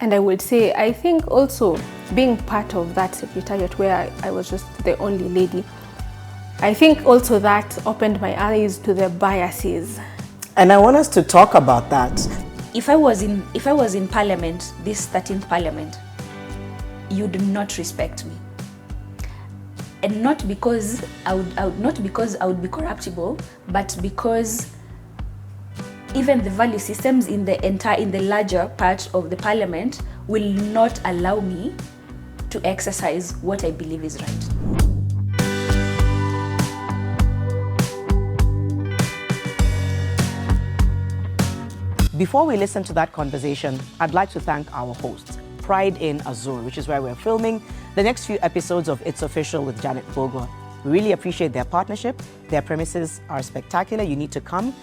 And I would say, I think also being part of that secretariat where I was just the only lady, I think also that opened my eyes to the biases. And I want us to talk about that. If I was in Parliament, this 13th Parliament, you do not respect me. And not because I would be corruptible, but because even the value systems in the larger part of the Parliament will not allow me to exercise what I believe is right. Before we listen to that conversation, I'd like to thank our hosts, Pride in Azure, which is where we're filming the next few episodes of It's Official with Janet Mbugua. We really appreciate their partnership. Their premises are spectacular. You need to come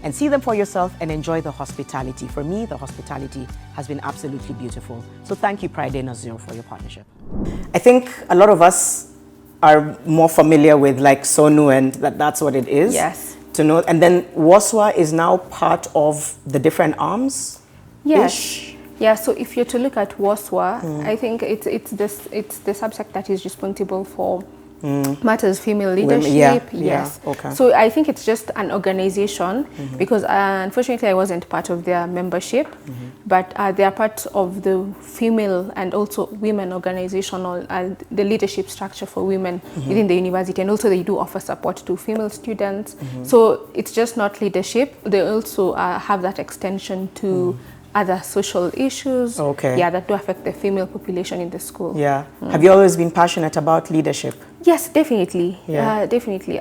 and see them for yourself and enjoy the hospitality. For me, the hospitality has been absolutely beautiful. So thank you, Pride in Azure, for your partnership. I think a lot of us are more familiar with like Sonu and that's what it is. Yes. To know, and then WOSWA is now part of the different arms. Yes. Yeah. So if you're to look at WOSWA, I think it's the subsect that is responsible for matters female leadership. Yes. Okay. So I think it's just an organization because unfortunately I wasn't part of their membership, but they are part of the female and also women organizational and the leadership structure for women within the university, and also they do offer support to female students. So it's just not leadership. They also have that extension to other social issues, that do affect the female population in the school. Yeah. Have you always been passionate about leadership? Yes, definitely. Definitely.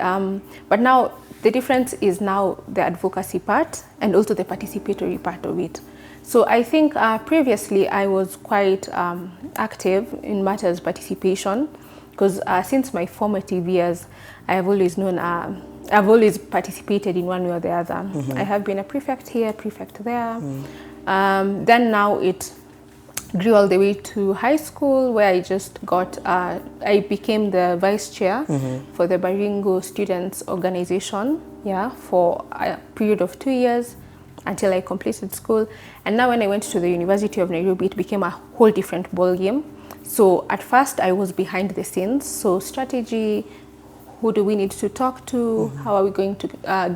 But now the difference is now the advocacy part and also the participatory part of it. So I think previously I was quite active in matters participation because since my formative years, I've always known, I've always participated in one way or the other. I have been a prefect here, prefect there. Then now it grew all the way to high school where I just got, I became the vice chair for the Baringo Students Organization, for a period of 2 years until I completed school. And now when I went to the University of Nairobi, it became a whole different ballgame. So at first I was behind the scenes, so strategy, who do we need to talk to, how are we going to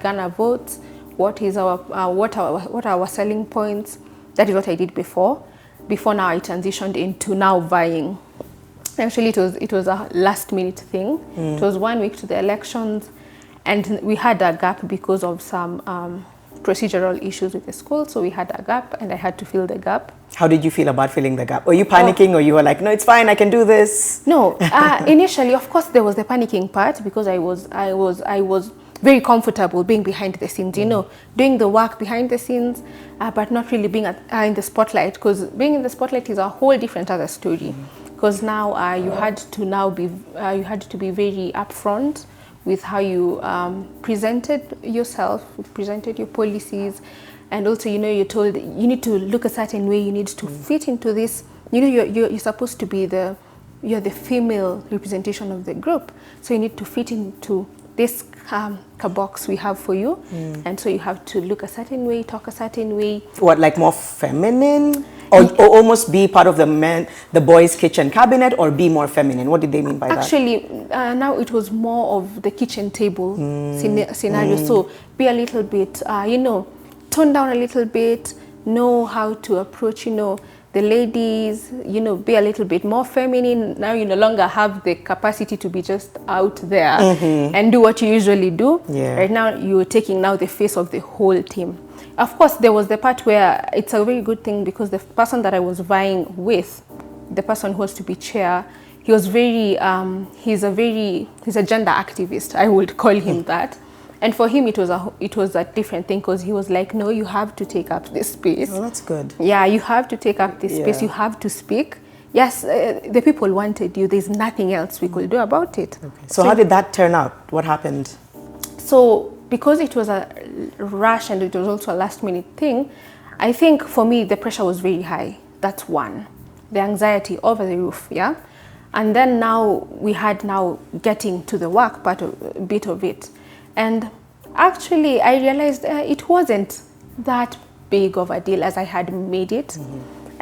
garner votes, what is our what are our selling points. That is what I did before now I transitioned into now vying. Actually it was a last minute thing. It was 1 week to the elections and we had a gap because of some procedural issues with the school, so we had a gap and I had to fill the gap. How did you feel about filling the gap? Were you panicking or you were like, no, it's fine, I can do this? No, initially of course there was the panicking part because I was very comfortable being behind the scenes, doing the work behind the scenes, but not really being in the spotlight, because being in the spotlight is a whole different other story. Because now you had to be very upfront with how you presented yourself, presented your policies, and also you're told you need to look a certain way, you need to fit into this. You're supposed to be you're the female representation of the group, so you need to fit into this box we have for you, and so you have to look a certain way, talk a certain way. What, like more feminine, or almost be part of the boys' kitchen cabinet, or be more feminine? What did they mean by that? Actually, now it was more of the kitchen table scenario. So be a little bit, tone down a little bit, know how to approach, the ladies, be a little bit more feminine. Now you no longer have the capacity to be just out there and do what you usually do. Right now you're taking now the face of the whole team. Of course, there was the part where it's a very good thing because the person that I was vying with, the person who was to be chair, he was very, he's a gender activist, I would call him that. And for him, it was a different thing because he was like, no, you have to take up this space. Oh, that's good. Yeah, you have to take up this space. You have to speak. Yes, the people wanted you. There's nothing else we could do about it. Okay. So how did that turn out? What happened? So because it was a rush and it was also a last minute thing, I think for me, the pressure was very high. That's one. The anxiety over the roof, yeah? And then now we had getting to the work part of a bit of it. And actually, I realized it wasn't that big of a deal as I had made it.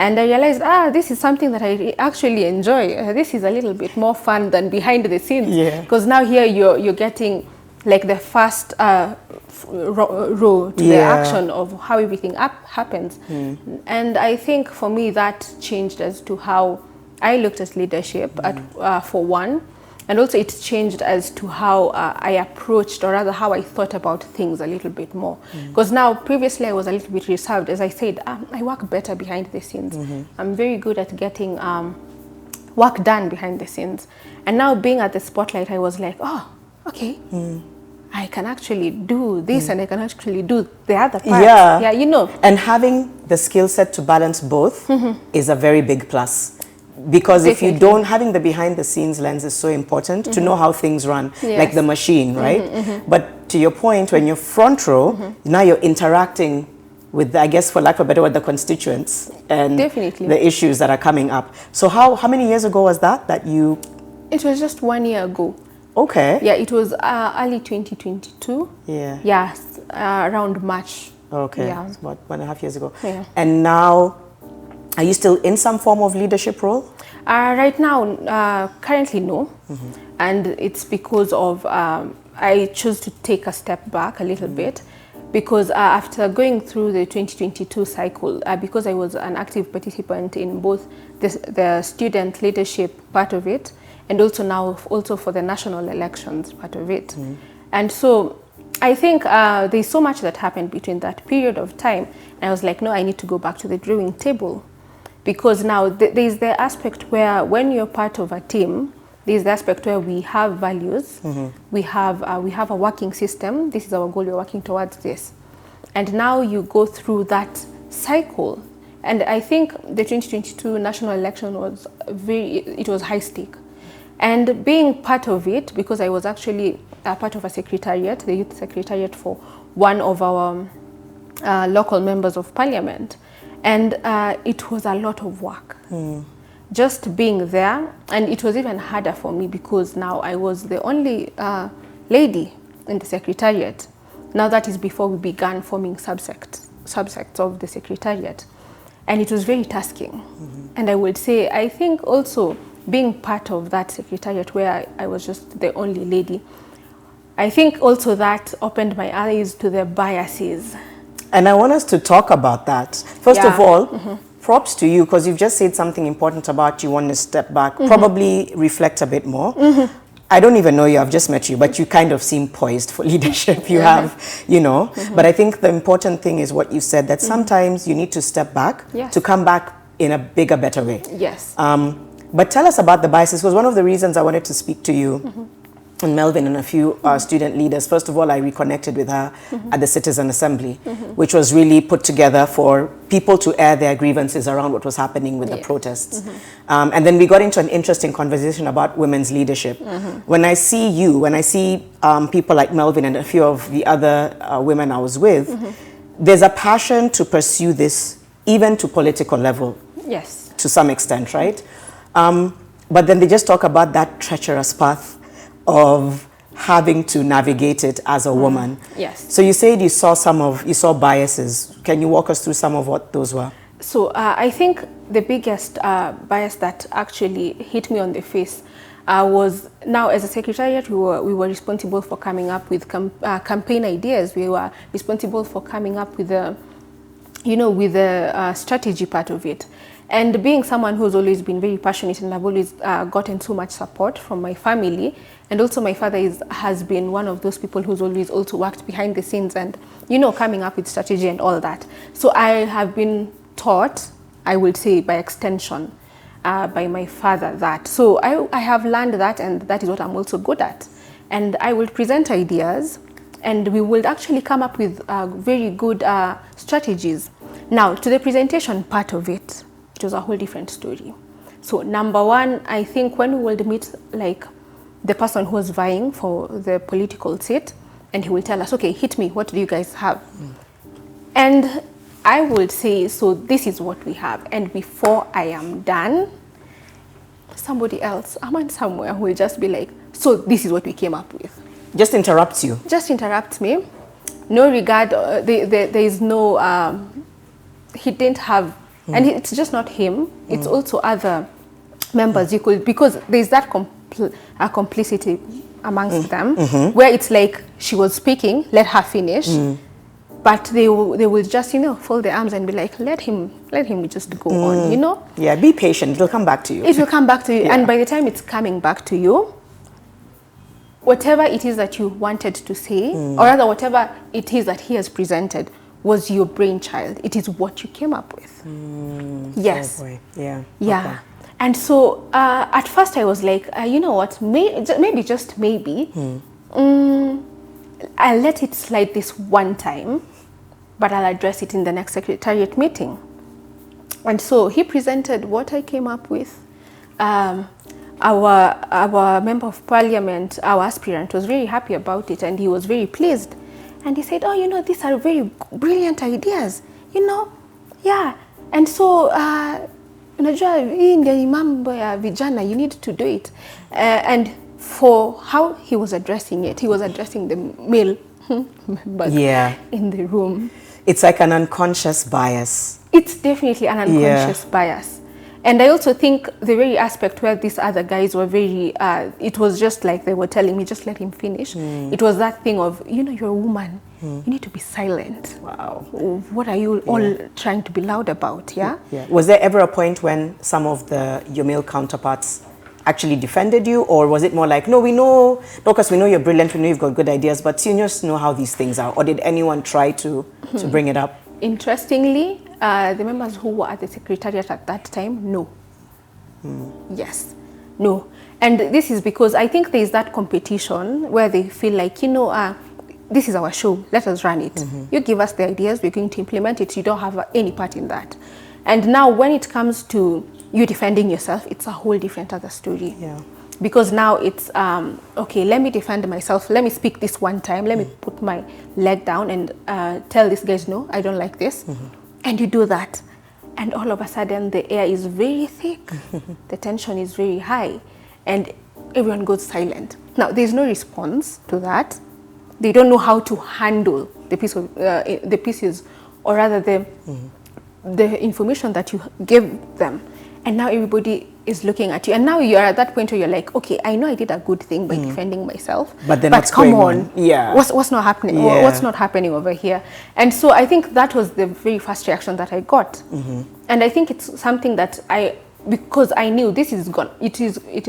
And I realized, this is something that I actually enjoy. This is a little bit more fun than behind the scenes. Because now here you're getting like the first row to the action of how everything happens. And I think for me that changed as to how I looked at leadership for one. And also it changed as to how I approached, or rather how I thought about things a little bit more. Because now, previously I was a little bit reserved. As I said, I work better behind the scenes. I'm very good at getting work done behind the scenes. And now being at the spotlight, I was like, oh, okay. I can actually do this and I can actually do the other part. Yeah, you know. And having the skill set to balance both is a very big plus. Because if you don't, having the behind the scenes lens is so important to know how things run, like the machine, right? But to your point, when you're front row, now you're interacting with, I guess, for lack of a better word, the constituents and the issues that are coming up. So how many years ago was that you? It was just 1 year ago. Okay. Yeah, it was early 2022. Yeah. Yes, around March. Okay. Yeah. It's about 1.5 years ago. Yeah. And now, are you still in some form of leadership role? Right now, currently no. And it's because of, I chose to take a step back a little bit, because after going through the 2022 cycle, because I was an active participant in both the student leadership part of it, and also now also for the national elections part of it. And so I think there's so much that happened between that period of time. And I was like, no, I need to go back to the drawing table. Because now there's the aspect where when you're part of a team, there's the aspect where we have values, we have a working system, this is our goal, we're working towards this. And now you go through that cycle. And I think the 2022 national election was it was high stake. And being part of it, because I was actually part of a secretariat, the youth secretariat for one of our local members of parliament, and it was a lot of work. Just being there, and it was even harder for me because now I was the only lady in the secretariat. Now that is before we began forming subsects of the secretariat. And it was very tasking. And I would say, I think also being part of that secretariat where I was just the only lady, I think also that opened my eyes to the biases. And I want us to talk about that. First of all, props to you, because you've just said something important about you want to step back, probably reflect a bit more. I don't even know you, I've just met you, but you kind of seem poised for leadership. You have, you know, but I think the important thing is what you said, that sometimes you need to step back to come back in a bigger, better way. Yes. But tell us about the biases, because one of the reasons I wanted to speak to you and Melvin and a few student leaders. First of all, I reconnected with her at the Citizen Assembly, which was really put together for people to air their grievances around what was happening with the protests. And then we got into an interesting conversation about women's leadership. When I see you, when I see people like Melvin and a few of the other women I was with, there's a passion to pursue this, even to political level. Yes. To some extent, right? But then they just talk about that treacherous path of having to navigate it as a woman. Yes. So you said you saw biases. Can you walk us through some of what those were? So I think the biggest bias that actually hit me on the face was, now as a secretariat, we were responsible for coming up with campaign ideas. We were responsible for coming up with the, with the strategy part of it. And being someone who's always been very passionate, and I've always gotten so much support from my family, and also my father has been one of those people who's always also worked behind the scenes and, coming up with strategy and all that. So I have been taught, I would say by extension, by my father that. So I have learned that, and that is what I'm also good at. And I will present ideas, and we will actually come up with very good strategies. Now, to the presentation part of it, it was a whole different story. So number one, I think when we would meet like the person who was vying for the political seat, and he will tell us, okay, hit me, what do you guys have? And I would say, so this is what we have. And before I am done, somebody else, someone somewhere will just be like, so this is what we came up with. Just interrupts you. Just interrupts me. No regard, there is no, he didn't have And it's just not him, it's also other members. You could, because there's that complicity amongst them, where it's like she was speaking, let her finish, but they will just, you know, fold their arms and be like, let him just go on, you know. Yeah, be patient, it'll come back to you. It will come back to you, Yeah. and by the time it's coming back to you, whatever it is that you wanted to say, or rather whatever it is that he has presented, was your brainchild. It is what you came up with. Yes. Oh boy. Yeah. Yeah. Okay. And so at first I was like, you know what, maybe, just maybe, I'll let it slide this one time, but I'll address it in the next secretariat meeting. And so he presented what I came up with. Our member of parliament, our aspirant, was very happy about it, and he was very pleased. And he said, oh, you know, these are very brilliant ideas, you know, yeah. And so, unajua hii ndio mambo ya vijana, you need to do it. And for how he was addressing it, he was addressing the male members in the room. It's like an unconscious bias. It's definitely an unconscious bias. And I also think the very aspect where these other guys were very, it was just like they were telling me, just let him finish. It was that thing of, you know, you're a woman, you need to be silent. Wow. What are you all trying to be loud about, yeah? Was there ever a point when some of your male counterparts actually defended you, or was it more like, no, we know, Dorcas, we know you're brilliant, we know you've got good ideas, but seniors know how these things are? Or did anyone try to bring it up? Interestingly, the members who were at the secretariat at that time, no. Yes, no. And this is because I think there is that competition where they feel like, you know, this is our show, let us run it. You give us the ideas, we're going to implement it, you don't have any part in that. And now when it comes to you defending yourself, it's a whole different other story. Yeah. Because now it's, okay, let me defend myself, let me speak this one time, let me put my leg down and tell these guys, no, I don't like this. And you do that. And all of a sudden the air is very thick, the tension is very high, and everyone goes silent. Now, there's no response to that. They don't know how to handle the pieces, or rather the information that you give them. And now everybody is looking at you. And now you're at that point where you're like, okay, I know I did a good thing by defending myself. But then come on. Yeah. What's not happening? Yeah. What's not happening over here? And so I think that was the very first reaction that I got. And I think it's something that because I knew this is gone, it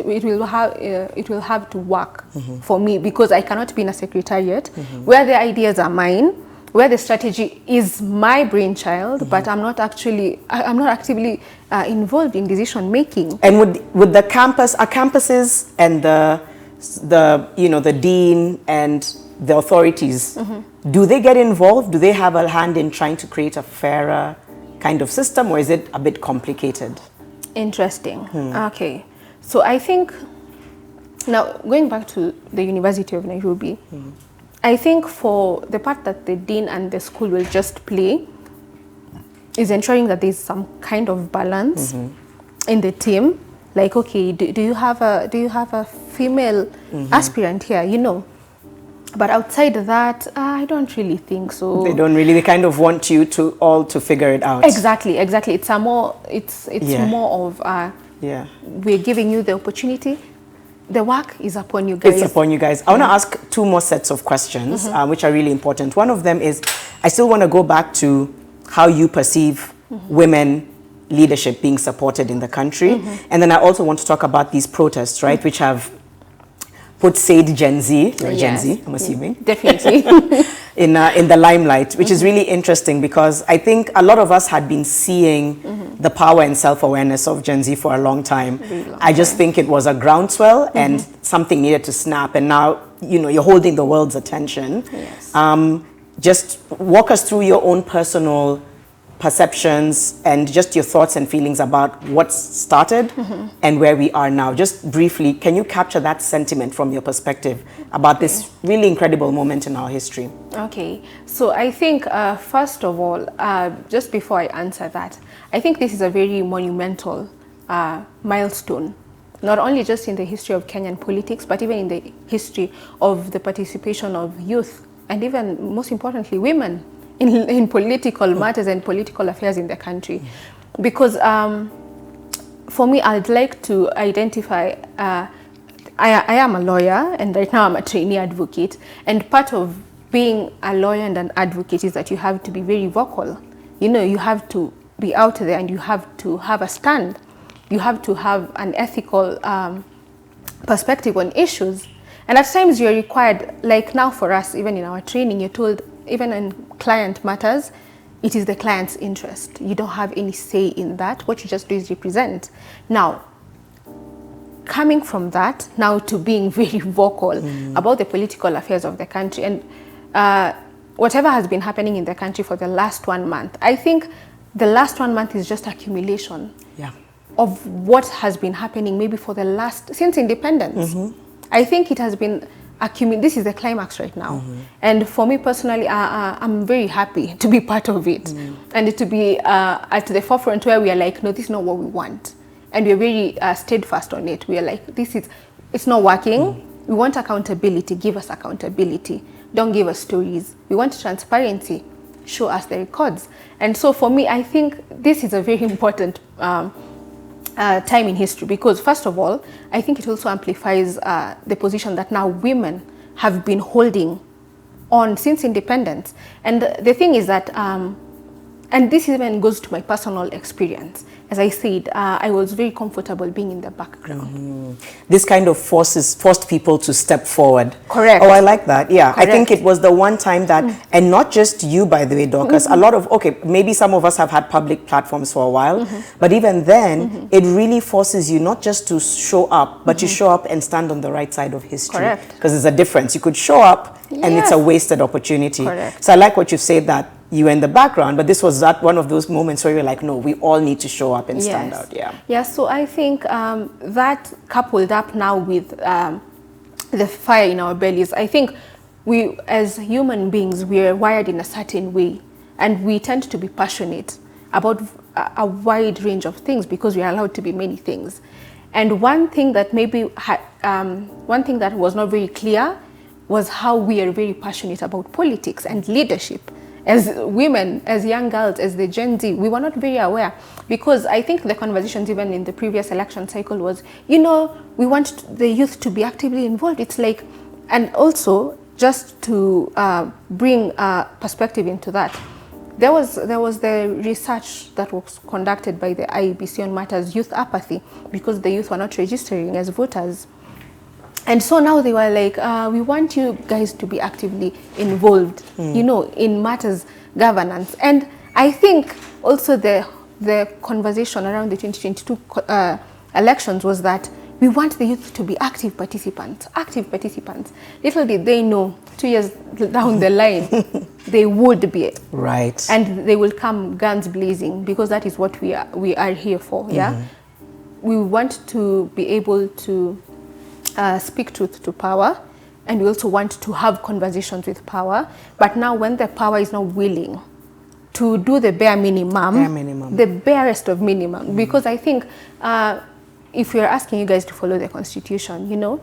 will have to work for me, because I cannot be in a secretariat where the ideas are mine, where the strategy is my brainchild, but I'm not actively involved in decision making. And would the campuses and the dean and the authorities, do they get involved? Do they have a hand in trying to create a fairer kind of system, or is it a bit complicated? Interesting. Okay, so I think now going back to the University of Nairobi, I think for the part that the dean and the school will just play is ensuring that there's some kind of balance in the team. Like, okay, do you have a female aspirant here? You know, but outside of that, I don't really think so. They don't really. They kind of want you to figure it out. Exactly. It's more of we're giving you the opportunity. The work is upon you guys. It's upon you guys. I want to ask two more sets of questions, which are really important. One of them is, I still want to go back to how you perceive women leadership being supported in the country. And then I also want to talk about these protests, right, which have put said Gen Z, Gen Z, I'm assuming. Definitely. in the limelight, which is really interesting, because I think a lot of us had been seeing the power and self-awareness of Gen Z for a long time. I just think it was a groundswell and something needed to snap, and now, you know, you're holding the world's attention. Yes. Just walk us through your own personal perceptions and just your thoughts and feelings about what's started and where we are now. Just briefly, can you capture that sentiment from your perspective about this really incredible moment in our history? Okay, so I think first of all, just before I answer that, I think this is a very monumental milestone, not only just in the history of Kenyan politics, but even in the history of the participation of youth, and even most importantly, women in political matters and political affairs in the country. because for me, I'd like to identify, I am a lawyer, and right now I'm a trainee advocate, and part of being a lawyer and an advocate is that you have to be very vocal. You know, you have to be out there and you have to have a stand. You have to have an ethical perspective on issues. And at times you're required, like now for us, even in our training, you're told, even in client matters, it is the client's interest. You don't have any say in that. What you just do is represent. Now, coming from that now to being very vocal about the political affairs of the country and whatever has been happening in the country for the last 1 month, I think the last 1 month is just accumulation of what has been happening maybe for the last, since independence. I think it has been this is the climax right now. And for me personally, I'm very happy to be part of it and to be at the forefront where we are like, no, this is not what we want. And we're very steadfast on it. We are like, it's not working. We want accountability. Give us accountability. Don't give us stories. We want transparency. Show us the records. And so for me, I think this is a very important time in history because, first of all, I think it also amplifies the position that now women have been holding on since independence. And the thing is that, and this even goes to my personal experience. As I said, I was very comfortable being in the background. This kind of forced people to step forward. Correct. Oh, I like that. Yeah, Correct. I think it was the one time that, and not just you, by the way, Dorcas, a lot of, okay, maybe some of us have had public platforms for a while, but even then, it really forces you not just to show up, but you show up and stand on the right side of history. Correct. Because there's a difference. You could show up and it's a wasted opportunity. Correct. So I like what you said, that you were in the background, but this was one of those moments where you're like, no, we all need to show up and stand out. Yeah, so I think that coupled up now with the fire in our bellies, I think we as human beings, we are wired in a certain way and we tend to be passionate about a wide range of things because we are allowed to be many things. And one thing that one thing that was not very clear was how we are very passionate about politics and leadership. As women, as young girls, as the Gen Z, we were not very aware because I think the conversations even in the previous election cycle was, you know, we want the youth to be actively involved. It's like, and also just to bring perspective into that, there was the research that was conducted by the IEBC on matters youth apathy because the youth were not registering as voters. And so now they were like, we want you guys to be actively involved, you know, in matters governance. And I think also the conversation around the 2022 elections was that we want the youth to be active participants. Little did they know, 2 years down the line, they would be. Right. And they will come guns blazing because that is what we are here for, yeah? We want to be able to speak truth to power, and we also want to have conversations with power. But now when the power is not willing to do the bare minimum, the barest of minimum, because I think if we are asking you guys to follow the constitution, you know,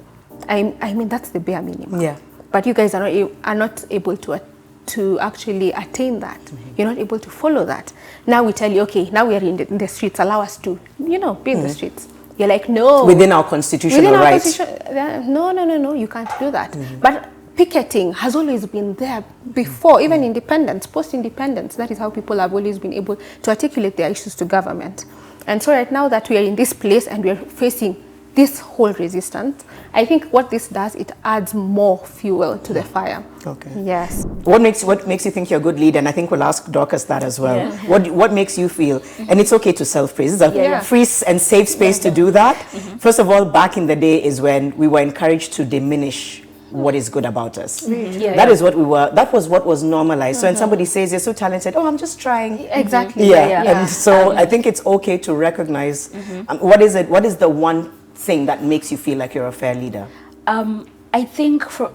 I mean that's the bare minimum. Yeah. But you guys are not able to actually attain that. You're not able to follow that. Now we tell you, okay, now we are in the streets, allow us to, you know, be in the streets. You're like, no. Within our constitutional rights. No, you can't do that. But picketing has always been there before, even independence, post-independence. That is how people have always been able to articulate their issues to government. And so right now that we are in this place and we are facing this whole resistance, I think what this does, it adds more fuel to the fire. Okay. Yes. What makes you think you're a good leader? And I think we'll ask Dorcas that as well. Yeah. What makes you feel? And it's okay to self-praise. It's a free and safe space to do that. First of all, back in the day is when we were encouraged to diminish what is good about us. That was what was normalized. So when somebody says you're so talented, oh, I'm just trying. Exactly. And so I think it's okay to recognize what is the one thing that makes you feel like you're a fair leader? I think for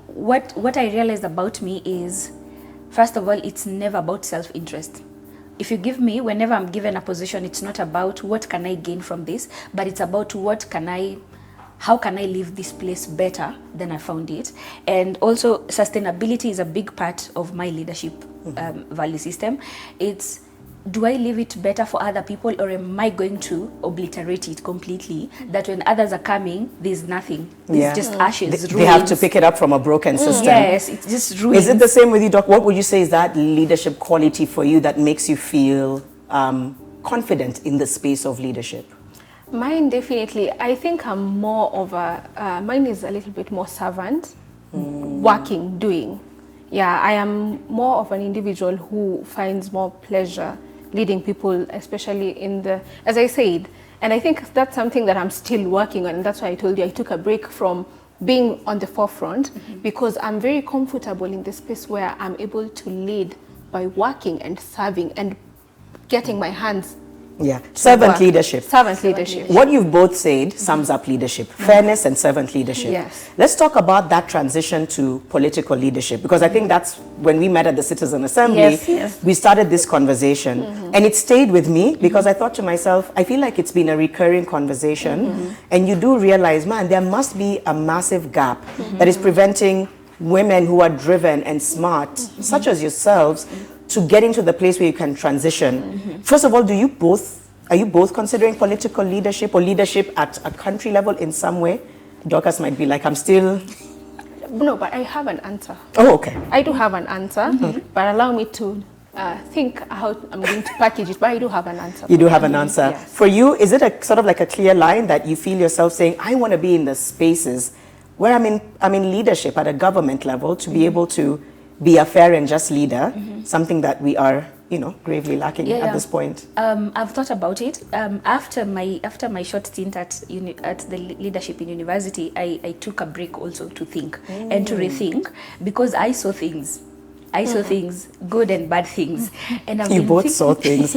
what I realized about me is, first of all, it's never about self-interest. If you give me, whenever I'm given a position, it's not about what can I gain from this, but it's about how can I leave this place better than I found it. And also sustainability is a big part of my leadership value system. It's do I leave it better for other people, or am I going to obliterate it completely? That when others are coming, there's nothing. There's just ashes. They have to pick it up from a broken system. Yes, it's just ruins. Is it the same with you, Doc? What would you say is that leadership quality for you that makes you feel confident in the space of leadership? Mine, definitely. I think I'm more of mine is a little bit more servant, working, doing. Yeah, I am more of an individual who finds more pleasure leading people, especially in the, as I said, and I think that's something that I'm still working on, and that's why I told you I took a break from being on the forefront, because I'm very comfortable in the space where I'm able to lead by working and serving and getting my hands. Yeah, servant leadership. Servant leadership. What you've both said sums up leadership, fairness and servant leadership. Yes. Let's talk about that transition to political leadership, because I think that's when we met at the Citizen Assembly, we started this conversation, and it stayed with me because I thought to myself, I feel like it's been a recurring conversation, and you do realize, man, there must be a massive gap that is preventing women who are driven and smart, such as yourselves, to getting to the place where you can transition. First of all, are you both considering political leadership or leadership at a country level in some way? Dorcas might be like, I'm still... No, but I have an answer. Oh, okay. I do have an answer, but allow me to think how I'm going to package it, but I do have an answer. You do have an answer. Yes. For you, is it a sort of like a clear line that you feel yourself saying, I want to be in the spaces where I'm in leadership at a government level to be able to be a fair and just leader, something that we are, gravely lacking at this point? I've thought about it. After my short stint at the leadership in university, I took a break also to think and to rethink, because I saw things. I saw things, good and bad things, and you both saw things.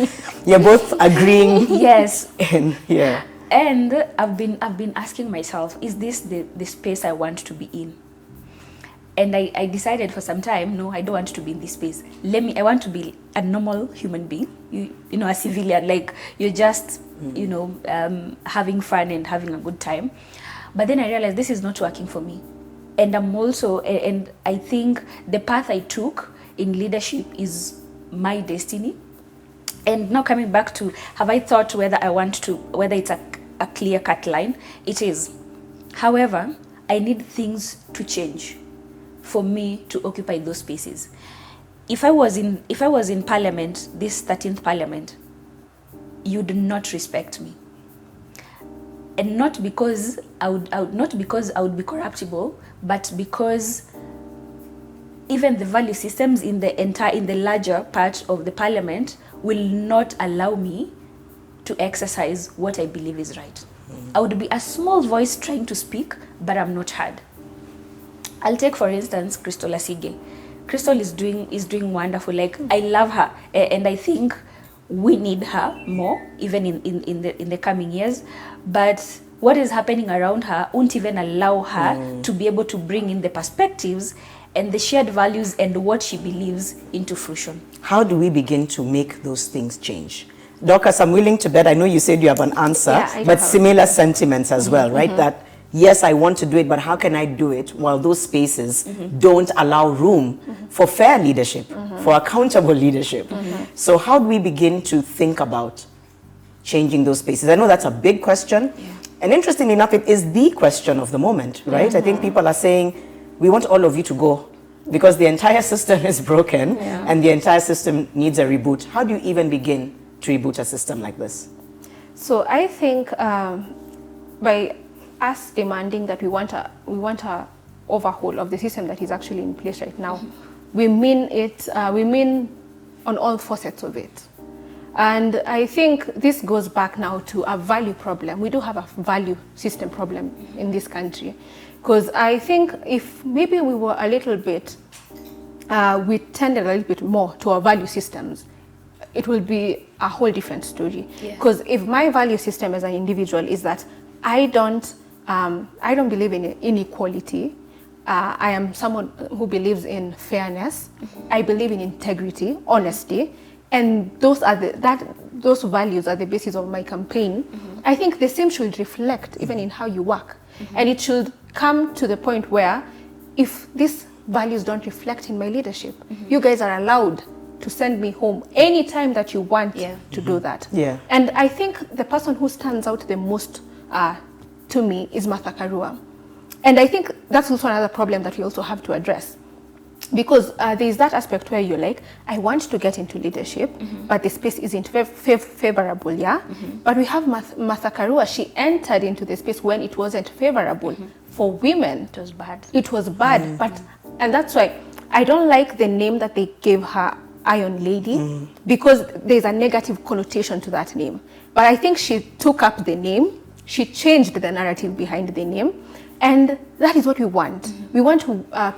You're both agreeing. Yes. And yeah. And I've been asking myself, is this the space I want to be in? And I decided for some time, no, I don't want to be in this space. I want to be a normal human being, you know, a civilian, like you're just, having fun and having a good time. But then I realized this is not working for me. And and I think the path I took in leadership is my destiny. And now coming back to, have I thought whether it's a clear-cut line? It is. However, I need things to change for me to occupy those spaces. If I was in Parliament, this 13th Parliament, you do not respect me, and not because I would be corruptible, but because even the value systems in the larger part of the Parliament will not allow me to exercise what I believe is right. I would be a small voice trying to speak, but I'm not heard. I'll take, for instance, Crystal Asige. Crystal is doing wonderful. Like, I love her, and I think we need her more, even in the coming years. But what is happening around her won't even allow her to be able to bring in the perspectives and the shared values and what she believes into fruition. How do we begin to make those things change? Dorcas, I'm willing to bet, I know you said you have an answer, but similar sentiments as well, right? That, yes, I want to do it, but how can I do it while those spaces don't allow room for fair leadership, for accountable leadership? So how do we begin to think about changing those spaces? I know that's a big question. And interestingly enough, it is the question of the moment, right? I think people are saying, we want all of you to go because the entire system is broken and the entire system needs a reboot. How do you even begin to reboot a system like this? So I think by us demanding that we want a overhaul of the system that is actually in place right now, we mean on all facets of it. And I think this goes back now to a value problem. We do have a value system problem in this country. Because I think if maybe we were a little bit, we tended a little bit more to our value systems, it will be a whole different story. Because if my value system as an individual is that I don't believe in inequality, I am someone who believes in fairness, I believe in integrity, honesty, and those values are the basis of my campaign. I think the same should reflect even in how you work. And it should come to the point where if these values don't reflect in my leadership, you guys are allowed to send me home anytime that you want to do that. Yeah. And I think the person who stands out the most to me is Martha Karua. And I think that's also another problem that we also have to address. Because there's that aspect where you're like, I want to get into leadership, but the space isn't favorable, yeah? But we have Martha Karua. She entered into the space when it wasn't favorable for women. It was bad. It was bad, and that's why I don't like the name that they gave her, Iron Lady, because there's a negative connotation to that name. But I think she took up the name, she changed the narrative behind the name, and that is what we want. We want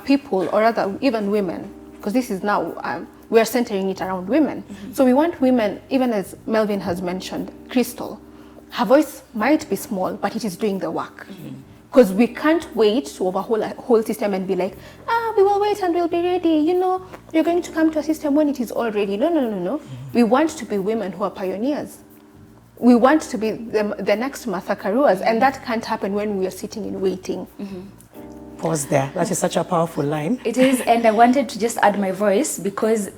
people, or rather even women, because this is now, we are centering it around women. So we want women, even as Melvin has mentioned, Crystal, her voice might be small, but it is doing the work. Because we can't wait to overhaul a whole system and be like, we will wait and we'll be ready. You know, you're going to come to a system when it is all ready. No. We want to be women who are pioneers. We want to be the next Martha Karuas, and that can't happen when we are sitting in waiting. Pause there. That is such a powerful line. It is, and I wanted to just add my voice because,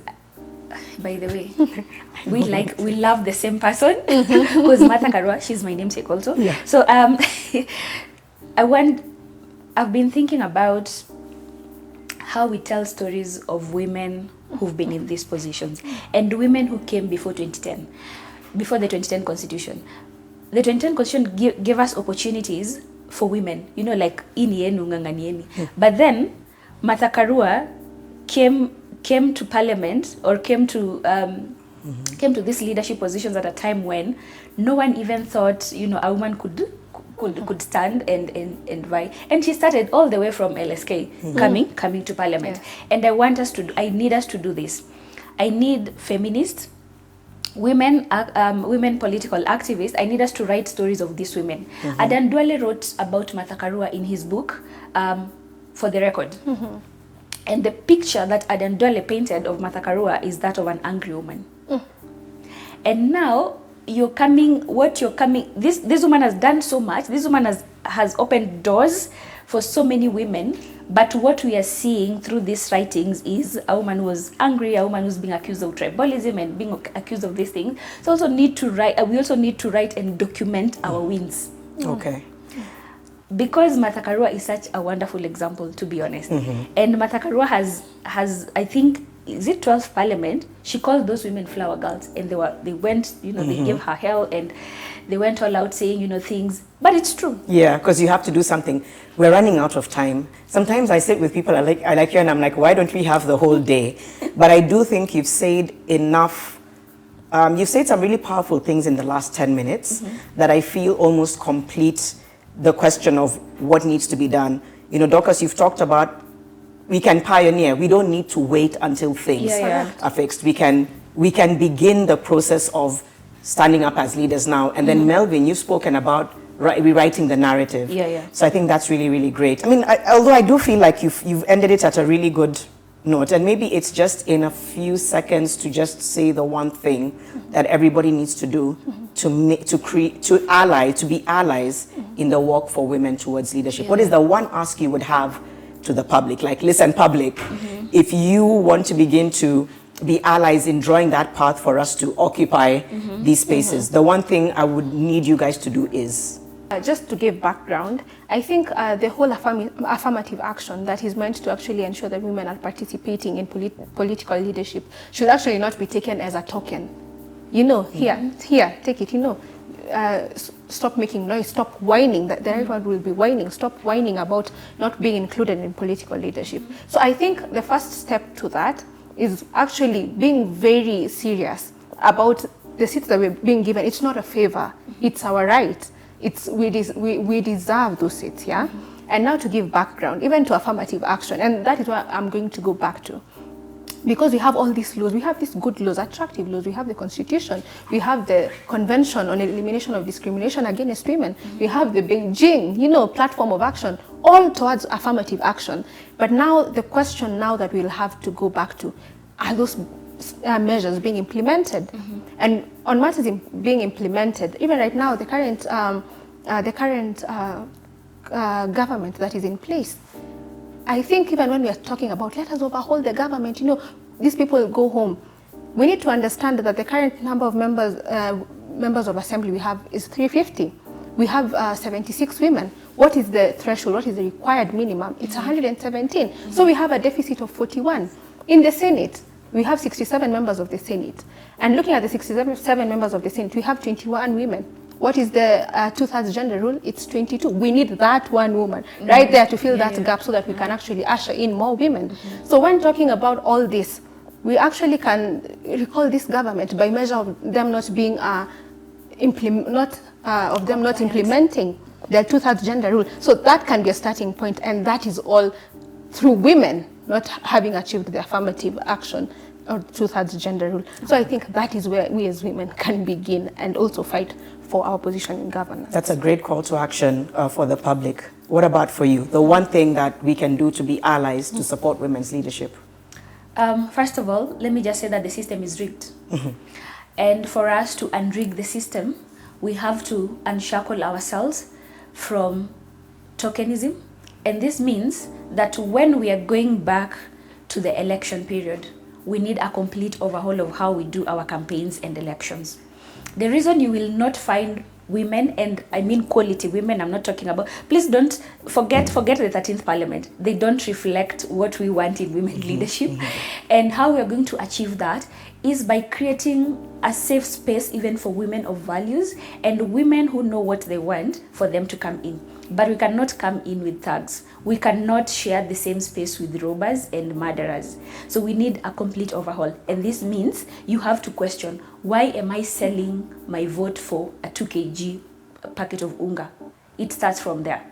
by the way, we love the same person. Who's Martha Karua? She's my namesake also. Yeah. So I've been thinking about how we tell stories of women who've been in these positions and women who came before 2010. Before the 2010 Constitution. The 2010 Constitution gave us opportunities for women, you know, like inienu nganganieni. But then Martha Karua came to parliament, or came to these leadership positions at a time when no one even thought, you know, a woman could stand and vie. And she started all the way from LSK, coming to parliament. And I need us to do this. I need feminists, women political activists. I need us to write stories of these women. Adan Duale wrote about Martha Karua in his book, For the Record. And the picture that Adan Duale painted of Martha Karua is that of an angry woman. And now this woman has done so much. This woman has opened doors for so many women. But what we are seeing through these writings is a woman who was angry, a woman who's being accused of tribalism and being accused of these things. So we also need to write and document our wins. Okay. Because Martha Karua is such a wonderful example, to be honest. And Martha Karua has I think, is it 12th Parliament? She called those women flower girls, and they went, you know, they gave her hell, and they went all out saying, you know, things. But it's true. Yeah, because you have to do something. We're running out of time. Sometimes I sit with people I like you, and I'm like, why don't we have the whole day? But I do think you've said enough. You've said some really powerful things in the last 10 minutes that I feel almost complete the question of what needs to be done. You know, Dorcas, you've talked about we can pioneer. We don't need to wait until things are fixed. We can begin the process of standing up as leaders now. And then Melvin, you've spoken about rewriting the narrative. So I think that's really, really great. I mean, although I do feel like you've ended it at a really good note, and maybe it's just in a few seconds to just say the one thing that everybody needs to do to be allies in the walk for women towards leadership. What is the one ask you would have to the public? Like, listen, public, if you want to begin to be allies in drawing that path for us to occupy these spaces, the one thing I would need you guys to do is? Just to give background, I think the whole affirmative action that is meant to actually ensure that women are participating in political leadership should actually not be taken as a token. You know, here, take it, you know. Stop making noise, stop whining, that everyone will be whining, stop whining about not being included in political leadership. So I think the first step to that is actually being very serious about the seats that we're being given. It's not a favor, it's our right. We deserve those seats, yeah? And now to give background, even to affirmative action, and that is what I'm going to go back to. Because we have all these laws, we have these good laws, attractive laws, we have the Constitution, we have the Convention on Elimination of Discrimination Against Women, we have the Beijing, you know, platform of action, all towards affirmative action. But now the question now that we'll have to go back to, are those measures being implemented? And on matters being implemented, even right now, the current government that is in place, I think even when we are talking about let us overhaul the government, you know, these people go home. we need to understand that the current number of members of assembly we have is 350. We have 76 women. What is the threshold? What is the required minimum? It's 117. So we have a deficit of 41. In the Senate, we have 67 members of the Senate. And looking at the 67 members of the Senate, we have 21 women. What is the 2/3 gender rule? It's 22. We need that one woman right there to fill that gap so that we can actually usher in more women. So when talking about all this, we actually can recall this government by measure of them not being implementing the 2/3 gender rule. So that can be a starting point, and that is all through women not having achieved the affirmative action or 2/3 gender rule. So I think that is where we as women can begin and also fight for our position in governance. That's a great call to action for the public. What about for you? The one thing that we can do to be allies to support women's leadership? First of all, let me just say that the system is rigged. And for us to unrig the system, we have to unshackle ourselves from tokenism. And this means that when we are going back to the election period, we need a complete overhaul of how we do our campaigns and elections. The reason you will not find women, and I mean quality women, I'm not talking about, please don't forget the 13th Parliament. They don't reflect what we want in women leadership. And how we are going to achieve that is by creating a safe space even for women of values and women who know what they want for them to come in. But we cannot come in with thugs. We cannot share the same space with robbers and murderers. So we need a complete overhaul. And this means you have to question, why am I selling my vote for a 2 kg packet of unga? It starts from there.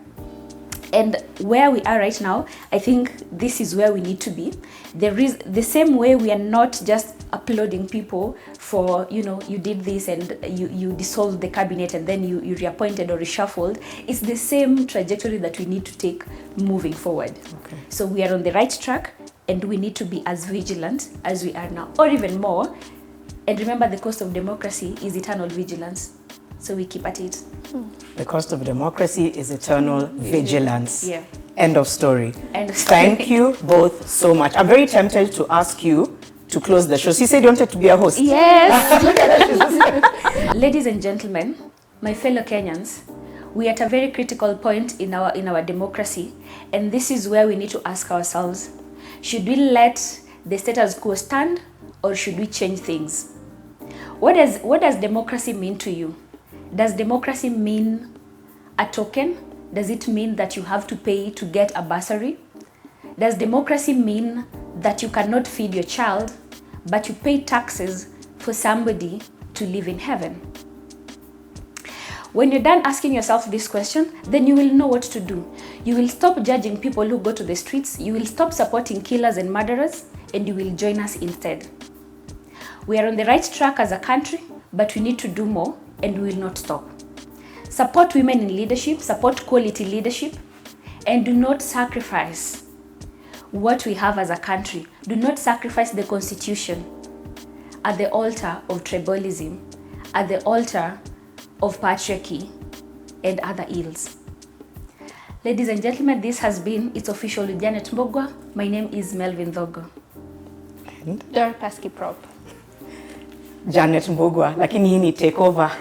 And where we are right now, I think this is where we need to be. There is the same way we are not just applauding people for, you know, you did this and you dissolved the cabinet and then you reappointed or reshuffled. It's the same trajectory that we need to take moving forward. Okay. So we are on the right track and we need to be as vigilant as we are now, or even more. And remember, the cost of democracy is eternal vigilance. So we keep at it. The cost of democracy is eternal vigilance. Yeah. End of story. End of story. Thank you both so much. I'm very tempted to ask you to close the show. She said you wanted to be a host. Yes. Ladies and gentlemen, my fellow Kenyans, we are at a very critical point in our democracy, and this is where we need to ask ourselves, should we let the status quo stand or should we change things? What does democracy mean to you? Does democracy mean a token? Does it mean that you have to pay to get a bursary? Does democracy mean that you cannot feed your child, but you pay taxes for somebody to live in heaven? When you're done asking yourself this question, then you will know what to do. You will stop judging people who go to the streets, you will stop supporting killers and murderers, and you will join us instead. We are on the right track as a country, but we need to do more, and we will not stop. Support women in leadership, support quality leadership, and do not sacrifice what we have as a country. Do not sacrifice the Constitution at the altar of tribalism, at the altar of patriarchy and other ills. Ladies and gentlemen, this has been It's Official with Janet Mbugua. My name is Melvin Thogo. And Dorcas Prop. Janet Mbugua, lakini hii ni take over.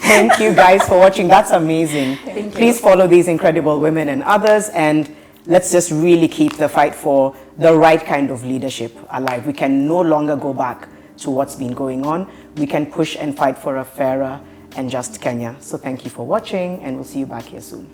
Thank you guys for watching. That's amazing. Please follow these incredible women and others, and let's just really keep the fight for the right kind of leadership alive. We can no longer go back to what's been going on. We can push and fight for a fairer and just Kenya. So thank you for watching, and we'll see you back here soon.